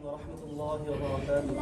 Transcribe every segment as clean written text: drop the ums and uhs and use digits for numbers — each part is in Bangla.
ورحمة الله وبركاته.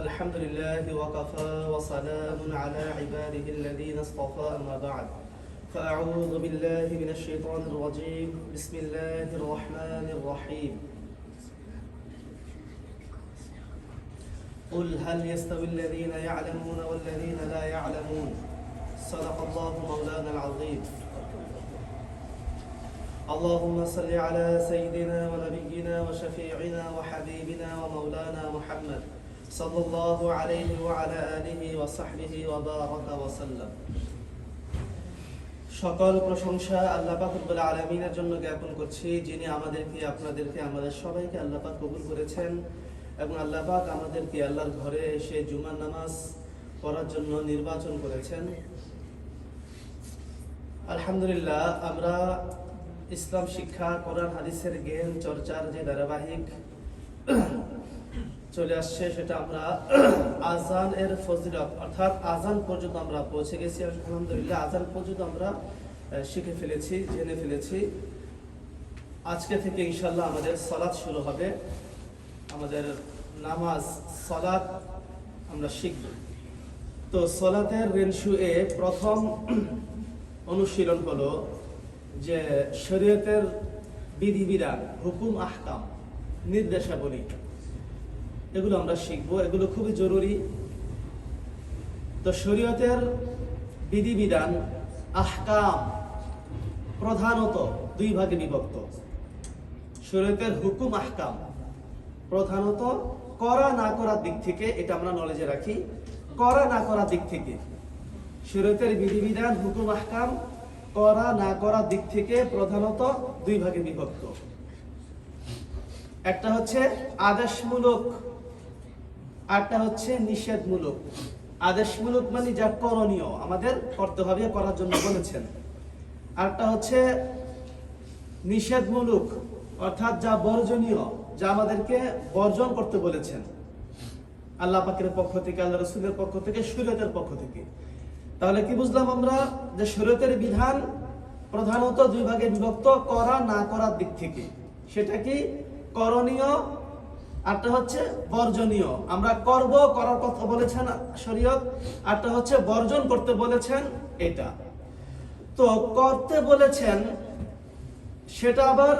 الحمد لله وكفى وسلام على عباده الذين اصطفى أما بعد فأعوذ بالله من الشيطان الرجيم بسم الله الرحمن الرحيم قل هل يستوي الذين يعلمون والذين لا يعلمون صدق الله مولانا العظيم اللهم صل على سيدنا ونبينا وشفيعنا وحبيبنا ومولانا محمد صلى الله عليه وعلى آله وصحبه وبارك وسلم। সকল প্রশংসা আল্লাহ পাক রব্বুল আলামিনের জন্য জ্ঞাপন করছি, যিনি আমাদেরকে আপনাদেরকে আমাদের সবাইকে আল্লাহ পাক কবুল করেছেন এবং আল্লাহ পাক আমাদেরকে আল্লাহর ঘরে এসে জুমার নামাজ পড়ার জন্য নির্বাচন করেছেন। আলহামদুলিল্লাহ, আমরা ইসলাম শিক্ষা, কোরআন হাদিসের জ্ঞান চর্চার যে ধারাবাহিক চলে আসছে, সেটা আমরা আজান এর ফজিলত অর্থাৎ আজান পর্যন্ত আমরা পৌঁছে গেছি। আলহামদুলিল্লাহ, আজান পর্যন্ত আমরা শিখে ফেলেছি, জেনে ফেলেছি। আজকে থেকে ইনশাআল্লাহ আমাদের সালাত শুরু হবে, আমাদের নামাজ সালাত আমরা শিখব। তো সালাতের রেনসুয়ে প্রথম অনুশীলন হলো যে শরীয়তের বিধিবিধান, হুকুম, আহকাম, নির্দেশাবলী, এগুলো আমরা শিখবো। এগুলো খুবই জরুরি। তো শরীয়তের বিধিবিধান, আহকাম প্রধানত দুই ভাগে বিভক্ত। শরীয়তের হুকুম, আহকাম প্রধানত করা না করার দিক থেকে, এটা আমরা নলেজে রাখি, করা না করার দিক থেকে শরীয়তের বিধিবিধান, হুকুম, আহকাম করা না করার দিক থেকে প্রধানত দুই ভাগে বিভক্ত। একটা হচ্ছে আদেশমূলক, আরটা হচ্ছে নিষেধমূলক। আদেশমূলক মানে যা করণীয়, আমাদের করতে হবে, করার জন্য বলেছেন। আরটা হচ্ছে নিষেধমূলক, অর্থাৎ যা বর্জনীয়, যা আমাদেরকে বর্জন করতে বলেছেন আল্লাহ পাকের পক্ষ থেকে, আল্লাহ রাসূলের পক্ষ থেকে, শরীয়তের পক্ষ থেকে। তাহলে কি বুঝলাম আমরা? যে শরীয়তের বিধান প্রধানত দুই ভাগে বিভক্ত, করা না করার দিক থেকে। সেটা কি? করণীয়, আরটা হচ্ছে বর্জনীয়। আমরা করব, করার কথা বলেছেন শরীয়ত, আরটা হচ্ছে বর্জন করতে বলেছেন এটা। তো করতে বলেছেন সেটা আবার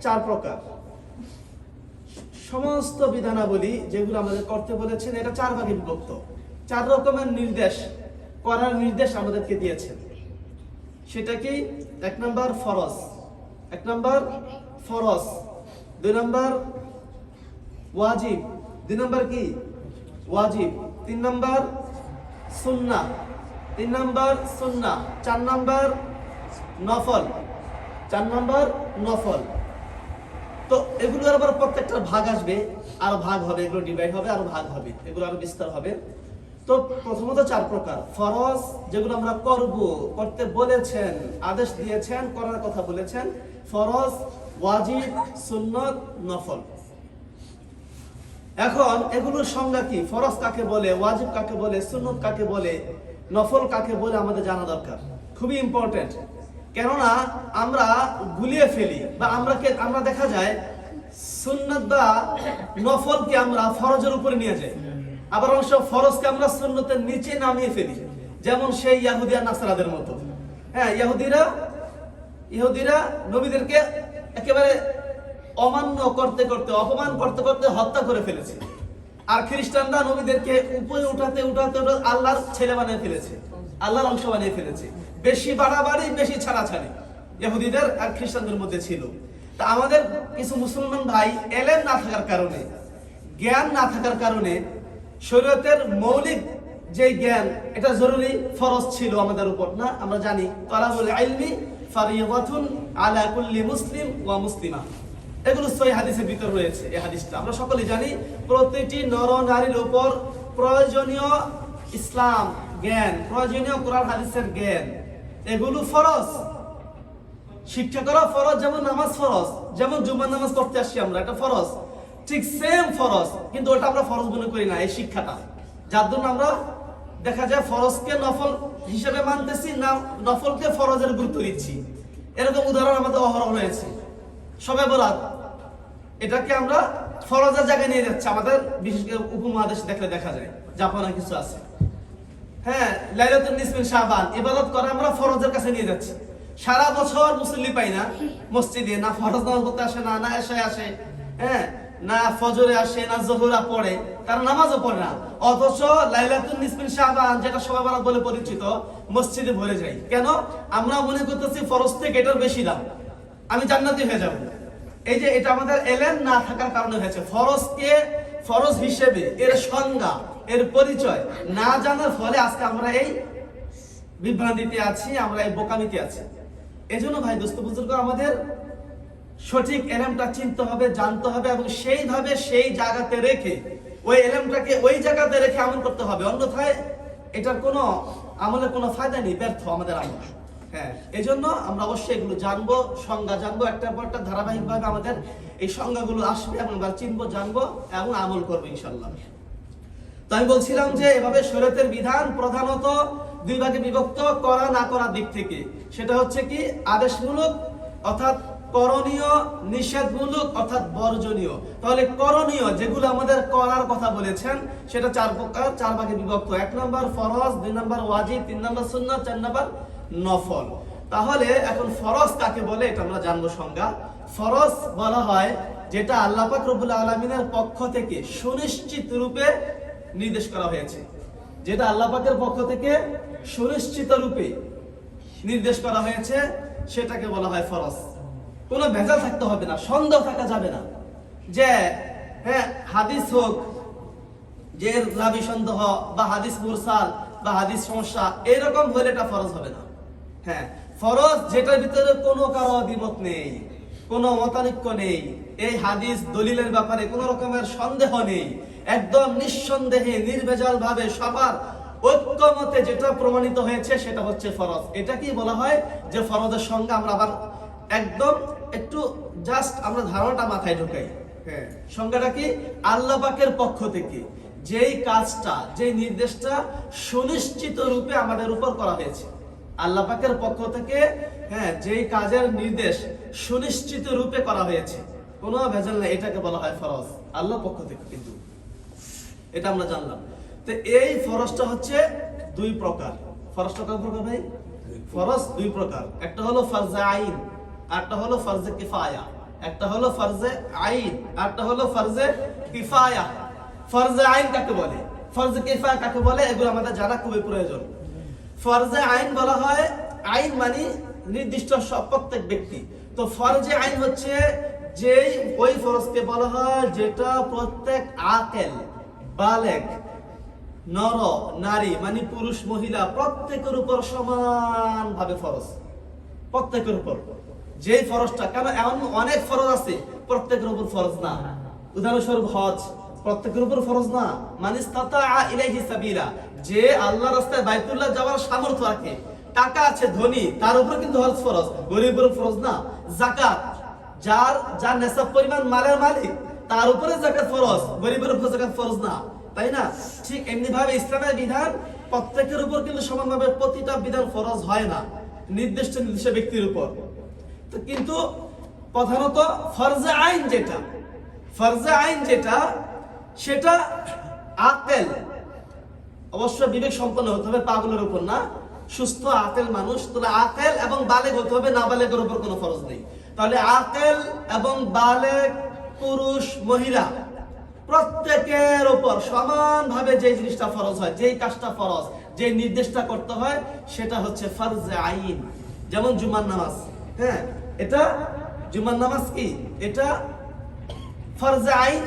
চার প্রকার। সমস্ত বিধানাবলী যেগুলো আমাদের করতে বলেছেন, এটা চার ভাগে বিভক্ত। চার রকমের নির্দেশ, করার নির্দেশ আমাদেরকে দিয়েছেন। সেটা কি? এক নম্বর ফরজ, দুই নম্বর ওয়াজিব, দুই নম্বর কি ওয়াজিব, তিন নম্বর সুন্নাহ, চার নম্বর নফল। তো এগুলোর আবার প্রত্যেকটার ভাগ আসবে, আর ভাগ হবে, এগুলো ডিভাইড হবে, আর ভাগ হবে, এগুলো আরো বিস্তার হবে। তো প্রথমত চার প্রকার ফরজ, যেগুলো আমরা করব, করতে বলেছেন, আদেশ দিয়েছেন, করার কথা বলেছেন। ফরজ, ওয়াজিব, সুন্নাত, নফল। এখন এগুলোর সংজ্ঞা কি? ফরজ কাকে বলে, ওয়াজিব কাকে বলে, সুন্নাত কাকে বলে, নফল কাকে বলে আমাদের জানা দরকার, খুবই ইম্পর্টেন্ট। কেননা আমরা গুলিয়ে ফেলি, বা আমরা দেখা যায় সুন্নাত বা নফলকে আমরা ফরজের উপরে নিয়ে যাই, আবার অবশ্য ফরজকে আমরা সুন্নতের নিচে নামিয়ে ফেলি, যেমন সেই ইহুদি আর নাসারাদের মতো। হ্যাঁ, ইহুদিরা নবীদেরকে একেবারে অমান্য করতে করতে, অপমান করতে করতে হত্যা করে ফেলেছে। আর খ্রিস্টানরা নবীদেরকে উপরে উঠাতে আল্লাহর ছেলে বানিয়ে ফেলেছে, আল্লাহর অংশ বানিয়ে ফেলেছে। বেশি বাড়াবাড়ি, বেশি ছাড়াছাড়ি ইহুদিদের আর খ্রিস্টানদের মধ্যে ছিল। তা আমাদের কিছু মুসলমান ভাই এলেম না থাকার কারণে, জ্ঞান না থাকার কারণে, শরীয়তের মৌলিক যে জ্ঞান, এটা জরুরি, ফরজ ছিল আমাদের উপর না। আমরা জানি তালাবুল ইলমি ফারিয়াতুন আলা কুল্লি মুসলিম ওয়া মুসলিমা, এগুলো সহিহ হাদিসের ভিতর রয়েছে। এই হাদিসটা আমরা সকলেই জানি, প্রতিটি নর নারীর উপর প্রয়োজনীয় ইসলাম জ্ঞান, প্রয়োজনীয় কোরআন হাদিসের জ্ঞান, এগুলো ফরজ। শিক্ষা করা ফরজ, যেমন নামাজ ফরজ, যেমন জুমার নামাজ পড়তে আসছি আমরা, এটা ফরজ, ঠিক সেম ফরজ। কিন্তু ওটা আমরা ফরজ মনে করি না, এই শিক্ষাটা, যার জন্য আমরা দেখা যায় ফরজকে নফল হিসেবে মানতেছি না, নফলকে ফরজের গুরুত্ব দিচ্ছি। এরকম উদাহরণ আমাদের অহরহ রয়েছে। শবে বরাত এটাকে আমরা ফরজের জায়গায় নিয়ে যাচ্ছি, আমাদের বিশেষ করে উপমহাদেশে দেখলে দেখা যায়, জাপানে কিছু আছে। হ্যাঁ, লাইলাতুন নিসফিন শাবান ইবাদত করে আমরা ফরজের কাছে নিয়ে যাচ্ছি। সারা বছর মুসল্লি পাই না মসজিদে, না ফরজ নামাজ পড়তে আসে, না এশায় আসে, হ্যাঁ, না ফজরে আসে, না জোহরা পড়ে, তারা নামাজও পড়ে না। অথচ লাইলাতুন নিসফিন শাবান যেটা শবে বরাত বলে পরিচিত, মসজিদে ভরে যায়। কেন? আমরা মনে করতেছি ফরজ থেকে এটার বেশি দাম, আমি জান্নাতি হয়ে যাব। এই যে এটা আমাদের এলেম না থাকার কারণে হয়েছে। ফরজকে ফরজ হিসেবে এর সংজ্ঞা, এর পরিচয় না জানার ফলে আজকে আমরা এই বিভ্রান্তিতে আছি, আমরা এই বোকামিতে আছি। এজন্য ভাই দোস্ত বুজুর্গ, আমাদের সঠিক এলেমটা চিনতে হবে, জানতে হবে, এবং সেইভাবে সেই জায়গাতে রেখে ওই এলেমটাকে ওই জায়গাতে রেখে আমল করতে হবে। অন্যথায় এটার কোনো আমলের কোনো ফায়দা নেই, ব্যর্থ আমাদের আমল। হ্যাঁ, এই জন্য আমরা অবশ্যই এগুলো জানবো, সংজ্ঞা জানবো, একটার পর একটা ধারাবাহিকভাবে আমাদের এই সংজ্ঞাগুলো আসবে এবং আমরা চিনবো, জানবো এবং আমল করবো ইনশাল্লাহ। তো আমি বলছিলাম যে এভাবে শরীয়তের বিধান প্রধানত দুই ভাগে বিভক্ত, করা না করার দিক থেকে। সেটা হচ্ছে কি আদেশমূলক অর্থাৎ করণীয়, নিষেধমূলক অর্থাৎ বর্জনীয়। তাহলে করণীয় যেগুলো আমাদের করার কথা বলেছেন সেটা 4 প্রকার, 4 ভাগে বিভক্ত। 1 নম্বর ফরজ, 2 নম্বর ওয়াজিব, 3 নম্বর সুন্নাত, 4 নম্বর নফল। তাহলে এখন ফরজ কাকে বলে এটা আমরা জানবো সংজ্ঞা। ফরজ বলা হয় যেটা আল্লাহ পাক রব্বুল আলামিনের পক্ষ থেকে সুনিশ্চিত রূপে নির্দেশ করা হয়েছে, যেটা আল্লাহ পাকের পক্ষ থেকে সুনিশ্চিত রূপে নির্দেশ করা হয়েছে, সেটাকে বলা হয় ফরজ। কোনো ভেজাল থাকতে হবে না, সন্দেহ থাকা যাবে না যে হ্যাঁ হাদিস হোক যে রাবি সন্দেহ বা হাদিস মুরসাল বা হাদিস সমস্যা, এরকম হলে এটা ফরজ হবে না। হ্যাঁ, ফরজ যেটার ভিতরে কোনো কারো দ্বিমত নেই, কোনো মতানৈক্য নেই, এই হাদিস দলিলের ব্যাপারে কোনো রকমের সন্দেহ নেই, একদম নিঃসন্দেহে নির্ভেজাল ভাবে সবার ঐক্যমতে যেটা প্রমাণিত হয়েছে সেটা হচ্ছে ফরজ। এটা কি বলা হয় যে ফরজের সঙ্গে আমরা আবার একদম একটু জাস্ট আমরা ধারণাটা মাথায় ঢোকাই। হ্যাঁ, সংজ্ঞাটা কি? আল্লাহ পাকের পক্ষ থেকে যেই কাজটা, যেই নির্দেশটা সুনিশ্চিত রূপে আমাদের উপর করা হয়েছে, আল্লাহ পাকের পক্ষ থেকে হ্যাঁ যেই কাজের নির্দেশ সুনিশ্চিত রূপে করা হয়েছে, কোনো ভেজাল নেই, এটাকে বলা হয় ফরজ আল্লাহর পক্ষ থেকে। কিন্তু এটা আমরা জানলাম। তো এই ফরজটা হচ্ছে 2 প্রকার। ফরজটা কয় প্রকার ভাই? ফরজ 2 প্রকার। একটা হলো ফরজে আইন, আরটা হলো ফরজে কিফায়া। একটা হলো ফরজে আইন, আরটা হলো ফরজে কিফায়া। ফরজে আইন কাকে বলে, ফরজে কিফায়া কাকে বলে, এগুলো আমাদের জানা খুবই প্রয়োজন। ফরজে আইন বলা হয়, আইন মানে নির্দিষ্ট প্রত্যেক ব্যক্তি। তো ফরজে আইন হচ্ছে যে ওই ফরজকে বলা হয় যেটা প্রত্যেক আকেল, বালেগ, নর নারী মানে পুরুষ মহিলা প্রত্যেকের উপর সমানভাবে ফরজ, প্রত্যেকের উপর। যেই ফরজটা, কেন এমন অনেক ফরজ আছে প্রত্যেকের উপর ফরজ না। উদাহরণস্বরূপ হজ প্রত্যেকের উপর ফরজ না। মানিস তাতা ইলাইহি সাবিলা, যে আল্লাহর রাস্তায় বাইতুল্লাহ যাওয়ার সামর্থ্য রাখে, টাকা আছে, ধনী, তার উপর কিন্তু হজ ফরজ, গরিবের উপর ফরজ না। যাকাত, যার নেশাব পরিমাণ মালের মালিক তার উপরে যাকাত ফরজ, গরিবের উপর যাকাত ফরজ না, তাই না? ঠিক এমনি ভাবে ইসলামের বিধান প্রত্যেকের উপর কিন্তু সমানভাবে প্রতিটা বিধান ফরজ হয় না, নির্দিষ্ট ব্যক্তির উপর। তো কিন্তু প্রধানত ফরজে আইন যেটা, ফরজে আইন যেটা, সেটা আকেল, অবশ্য বিবেক সম্পন্ন হতে হবে, পাগলের উপর না, সুস্থ আকেল মানুষ। তাহলে আকেল এবং বালেগ হতে হবে, না বালেগের উপর কোনো ফরজ নেই। তাহলে আকেল এবং বালেগ, পুরুষ মহিলা প্রত্যেকের উপর সমানভাবে যে জিনিসটা ফরজ হয়, যেই কাজটা ফরজ, যে নির্দেশটা করতে হয়, সেটা হচ্ছে ফরজে আইন। যেমন জুমার নামাজ, হ্যাঁ, এটা জুমার নামাজ কি, এটা ফরজে আইন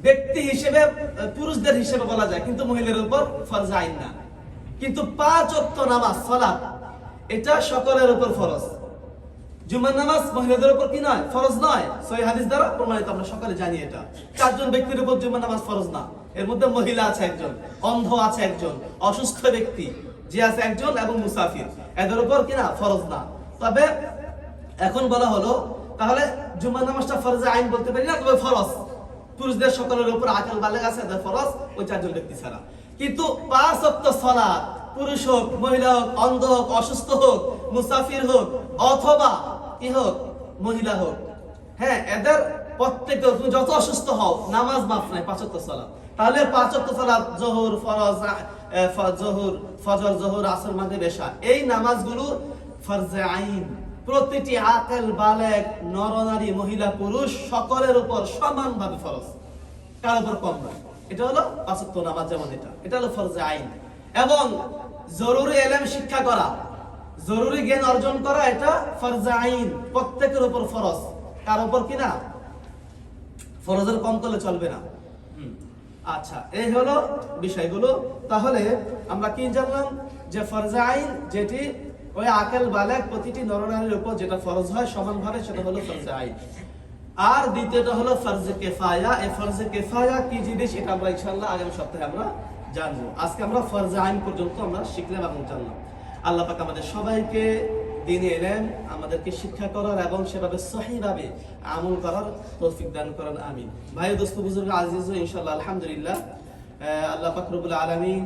ব্যক্তি হিসেবে, পুরুষদের হিসেবে বলা যায়, কিন্তু মহিলাদের উপর ফরজে আইন না। কিন্তু 5 ওয়াক্ত নামাজ, সালাত, এটা সকলের উপর ফরজ। জুমার নামাজ মহিলাদের উপর কি নয়, ফরজ নয়, সহিহ হাদিস দ্বারা প্রমাণিত, আমরা সকলে জানি এটা। 4 জন ব্যক্তির উপর জুমার নামাজ ফরজ না। এর মধ্যে মহিলা আছে একজন, অন্ধ আছে একজন, অসুস্থ ব্যক্তি যে আছে একজন, এবং মুসাফির, এদের উপর কিনা ফরজ না। তবে এখন বলা হলো তাহলে জুমার নামাজটা ফরজে আইন বলতে পারি না, তবে ফরজ পুরুষদের সকলের উপর, আকেল বালেগ আছে এদের ফরজ, ওই 4 জন ব্যক্তি ছাড়া। কিন্তু 5 ওয়াক্ত সালাত পুরুষ হোক, মহিলা হোক, অন্ধ হোক, অসুস্থ হোক, মুসাফির হোক অথবা কি হোক মহিলা হোক, হ্যাঁ এদের প্রত্যেকে তুমি যত অসুস্থ হও নামাজ মাফ নাই, 5 ওয়াক্ত সালাত। তাহলে 5 ওয়াক্ত সালাত যোহর ফরজ, যোহর ফজর, যোহর আসর, মাগরিব, এশা, এই নামাজগুলো ফরজে আইন, প্রতিটি আকেল বালেগ নরনারী মহিলা পুরুষ সকলের উপর সমানভাবে ফরজ, কার উপর কম নয়। এটা হলো 5 ওয়াক্ত নামাজ, যেমন এটা হলো ফরজে আইন। এবং জরুরি ইলম শিক্ষা করা, জরুরি জ্ঞান অর্জন করা, এটা ফরজে আইন, প্রত্যেকের উপর ফরজ, কার উপর কিনা ফরজের কম করলে চলবে না। আচ্ছা, এই হলো বিষয়গুলো। তাহলে আমরা কি জানলাম যে ফরজে আইন যেটি ওই আকেল বালেগ প্রতিটি নরনারীর উপর যেটা ফরজ হয় সমানভাবে, সেটা হলো ফরজে আইন। আর দ্বিতীয়টা হলো ফরজে কিফায়া। এই ফরজে কিফায়া কি জিনিস এটা আমরা ইনশাআল্লাহ আগামী সপ্তাহে আমরা জানবো। আজকে আমরা ফরজে আইন পর্যন্ত আমরা শিখলাম এবং জানলাম। আল্লাহ পাক আমাদের সবাইকে দ্বীনে ইলম আমাদেরকে শিক্ষা করার এবং সেভাবে সহিভাবে আমল করার তৌফিক দান করেন, আমিন। ভাই দোস্ত বুজুর্গ আজিজ, इंशाल्लाह अल्हम्दुलिल्लाह अल्लाह पाक रब्बुल आलमीन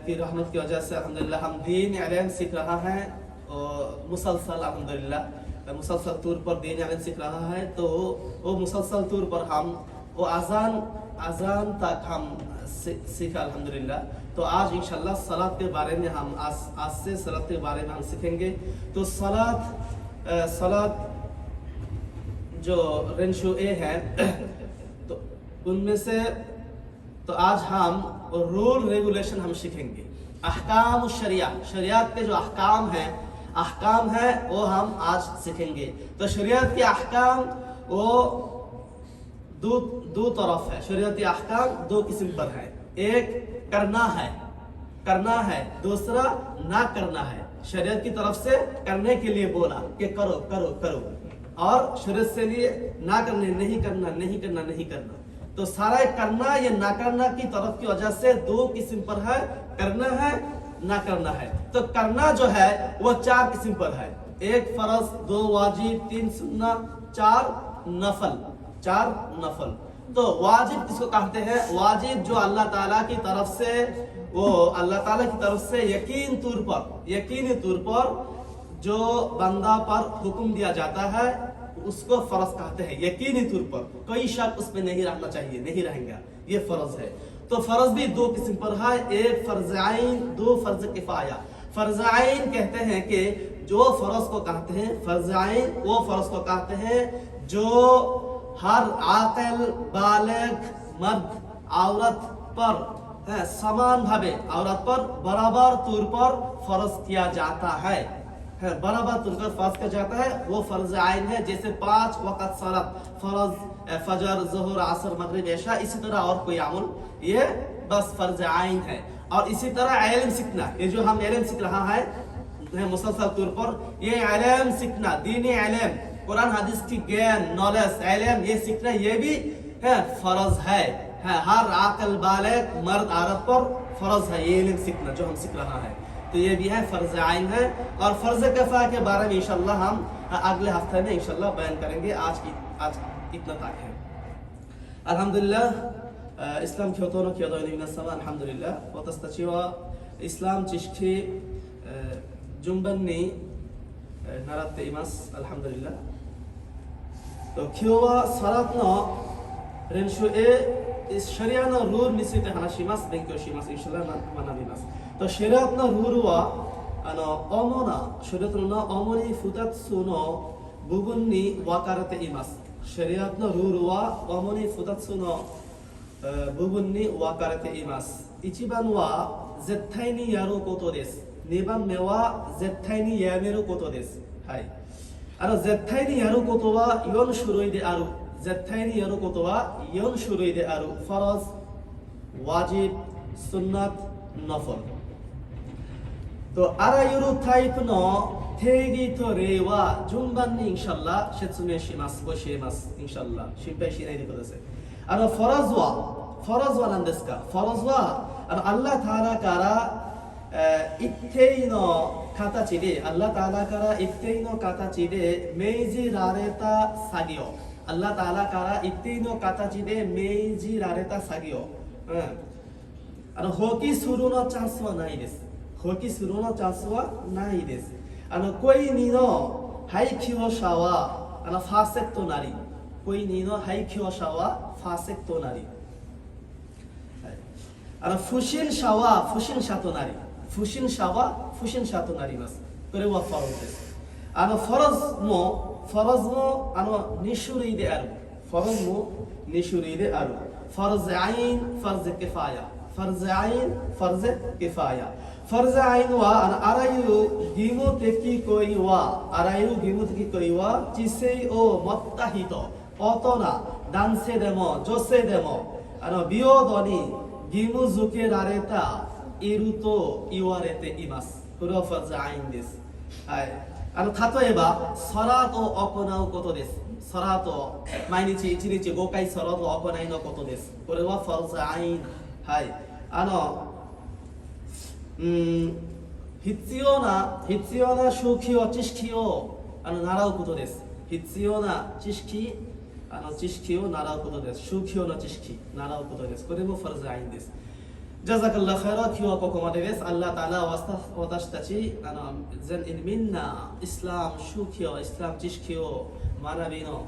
की रहमत की वजह से अल्हम्दुलिल्लाह हम दीन इल्म सीख रहा है और मुसलसल अल्हम्दुलिल्लाह मुसलसल तौर पर दीन इल्म सीख रहा है। तो वो मुसलसल तौर पर हम वो अजान तक हम सीखा अल्हम्दुलिल्लाह। तो आज इंशाल्लाह सलात के बारे में हम आज से सलात के बारे में हम सीखेंगे। तो सलात जो रेंशो ए है तो उनमें से तो आज हम रूल रेगुलेशन हम सीखेंगे। अहकाम शरिया, शरियत के जो अहकाम है वो हम आज सीखेंगे। तो शरियत के अहकाम वो दो तरफ है। शरीयत अहकाम 2 किस्म पर है, एक करना है, दूसरा ना करना है। शरीयत की तरफ से करने के लिए बोला कि करो करो करो, और शरीयत से लिए ना करने, नहीं करना। तो सारा करना या ना करना की तरफ की वजह से 2 किस्म पर है, करना है, ना करना है। तो करना जो है वो 4 किस्म पर है, 1 फर्ज, 2 वाजिब, 3 सुन्ना, 4 नफल। तो वाजिब किसको कहते हैं? वाजिब जो अल्लाह ताला की तरफ से यकीनी तौर पर जो बंदा पर हुक्म दिया जाता है उसको फर्ज कहते हैं। यकीनी तौर पर कोई शक उसमें नहीं रहना चाहिए, नहीं रहेगा, ये फर्ज है। तो फर्ज भी 2 किस्म पर है, 1 फर्ज आइन, 2 फर्ज किफाया। फर्ज आइन कहते हैं कि जो फर्ज को कहते हैं, फर्ज आइन वो फर्ज को कहते हैं जो हर आकिल बालिग मर्द औरत पर समान भावे, औरत पर बराबर तौर पर फर्ज किया जाता है, बराबर तौर पर फर्ज किया जाता है, वो फर्ज आइन है। जैसे 5 वक्त सलात, फर्ज फजर, जोहर, असर, मगरिब, इशा, इसी तरह और कोई अमल, ये बस फर्ज आइन है। और इसी तरह इल्म सीखना, ये जो हम इल्म सीख रहा है मुसलसल तौर पर, ये इल्म सीखना, दीनी इल्म, कुरान हदीस की ज्ञान, नॉलेज, इल्म, ये सीखना, ये भी फर्ज है। हर आकिल बालिग मर्द औरत पर फर्ज है ये इल्म सीखना जो हम सीख रहा है। तो ये भी है फर्ज आइन है। और फर्ज किफाया के बारे में इंशाल्लाह हम अगले हफ्ते में इंशाल्लाह बयान करेंगे। आज इतना तक है। अल्हम्दुलिल्लाह इस्लाम 켜도는 켜도는 있나서만 alhamdulillah 어떠스타치와 이슬람 지식이 준반니 나라테 이마스 alhamdulillah. तो 켜와 사latno 렌슈에 शरियानो रूल निश्चित हानाशिमास बेंक्योशिमास इंशाल्लाह मानाबिमास. तो शरियातनो रूलवा 어머나 शरियातनो 어머니 futatsuno 부분이 와카라테 이마스. शरियातनो रूलवा 어머니 futatsuno 부분이 와카라테 이마스. 1番は絶対にやることです。2番目は絶対にやめることです。はい。絶対にやることは4種類である。絶対にやることは4種類である。ファラズ、ワジブ、スンナト、ナフォル。とあらゆるタイプの定義と例は順番にインシャッラ説明します。教えます。インシャッラ心配しないでください。ファラズは何ですか？ファラズはアッラーターラから一定の形で、アッラーターラから一定の形で命じられた作業。アッラーターラから一定の形で命じられた作業。放棄するのチャンスはないです。放棄するのチャンスはないです。恋にの廃棄を者はファーセクトなり、恋にの廃棄を者はファーセクトなり、不審者は不審者となり、不審者は不審者となります。これはファロズです。ファロズも2種類である。ファロズも2種類である。ファルズアイン、ファルズキファヤ。ファルズアイン、ファルズキファヤ。ファルズアインはあらゆる義務的行為は知性を持った人、大人、男性でも女性でも平等に義務付けられたいると言われています。これはファルズアインです。はい。例えばサラートを行うことです。サラート、毎日1日5回サラートを行いのことです。これはファルズアイン。はい。必要な宗教知識を習うことです。必要な知識を習うことです。宗教の知識習うことです。これもファルズアインです。ジャザカルラハイラ、今日はここまでです。アッラータアラは私たち全員みんなイスラム宗教、イスラム知識を学びの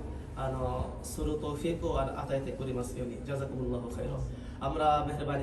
するトーフィークを与えてくれますように。ジャザカルラハイラ。আমরা মেহরবানি